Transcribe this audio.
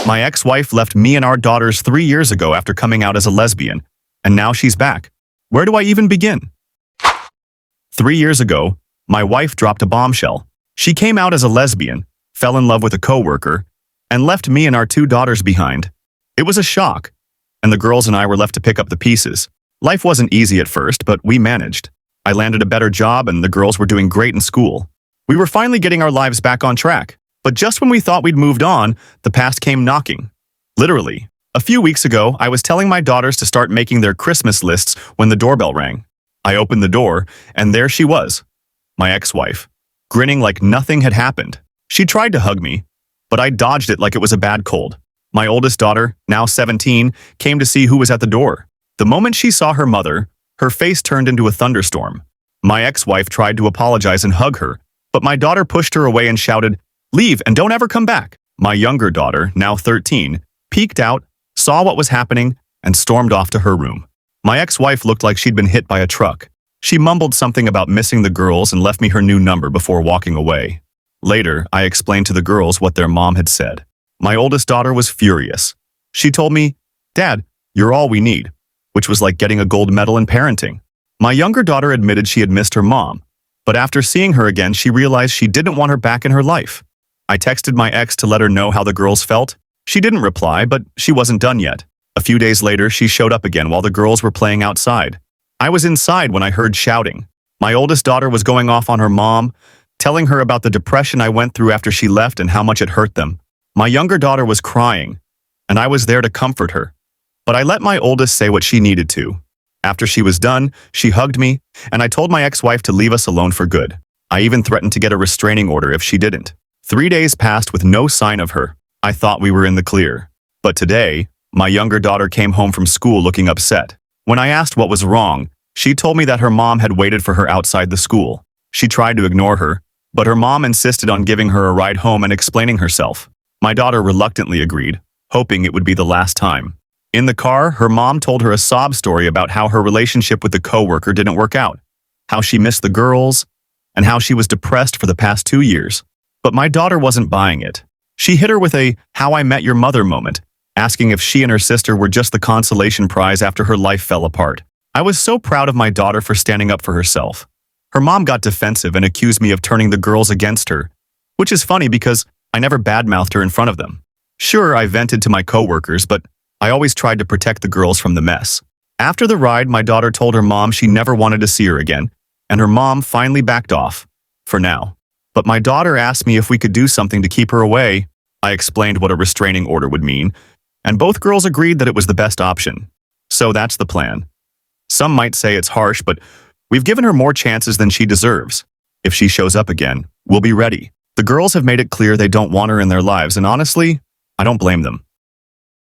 My ex-wife left me and our daughters 3 years ago after coming out as a lesbian, and now she's back. Where do I even begin? 3 years ago, my wife dropped a bombshell. She came out as a lesbian, fell in love with a coworker, and left me and our 2 daughters behind. It was a shock, and the girls and I were left to pick up the pieces. Life wasn't easy at first, but we managed. I landed a better job and the girls were doing great in school. We were finally getting our lives back on track. But just when we thought we'd moved on, the past came knocking. Literally. A few weeks ago, I was telling my daughters to start making their Christmas lists when the doorbell rang. I opened the door, and there she was, my ex-wife, grinning like nothing had happened. She tried to hug me, but I dodged it like it was a bad cold. My oldest daughter, now 17, came to see who was at the door. The moment she saw her mother, her face turned into a thunderstorm. My ex-wife tried to apologize and hug her, but my daughter pushed her away and shouted, "Leave and don't ever come back." My younger daughter, now 13, peeked out, saw what was happening, and stormed off to her room. My ex-wife looked like she'd been hit by a truck. She mumbled something about missing the girls and left me her new number before walking away. Later, I explained to the girls what their mom had said. My oldest daughter was furious. She told me, "Dad, you're all we need," which was like getting a gold medal in parenting. My younger daughter admitted she had missed her mom, but after seeing her again, she realized she didn't want her back in her life. I texted my ex to let her know how the girls felt. She didn't reply, but she wasn't done yet. A few days later, she showed up again while the girls were playing outside. I was inside when I heard shouting. My oldest daughter was going off on her mom, telling her about the depression I went through after she left and how much it hurt them. My younger daughter was crying, and I was there to comfort her. But I let my oldest say what she needed to. After she was done, she hugged me, and I told my ex-wife to leave us alone for good. I even threatened to get a restraining order if she didn't. 3 days passed with no sign of her. I thought we were in the clear. But today, my younger daughter came home from school looking upset. When I asked what was wrong, she told me that her mom had waited for her outside the school. She tried to ignore her, but her mom insisted on giving her a ride home and explaining herself. My daughter reluctantly agreed, hoping it would be the last time. In the car, her mom told her a sob story about how her relationship with the coworker didn't work out, how she missed the girls, and how she was depressed for the past 2 years. But my daughter wasn't buying it. She hit her with a "how I met your mother" moment, asking if she and her sister were just the consolation prize after her life fell apart. I was so proud of my daughter for standing up for herself. Her mom got defensive and accused me of turning the girls against her, which is funny because I never badmouthed her in front of them. Sure, I vented to my coworkers, but I always tried to protect the girls from the mess. After the ride, my daughter told her mom she never wanted to see her again, and her mom finally backed off, for now. But my daughter asked me if we could do something to keep her away. I explained what a restraining order would mean, and both girls agreed that it was the best option. So that's the plan. Some might say it's harsh, but we've given her more chances than she deserves. If she shows up again, we'll be ready. The girls have made it clear they don't want her in their lives, and honestly, I don't blame them.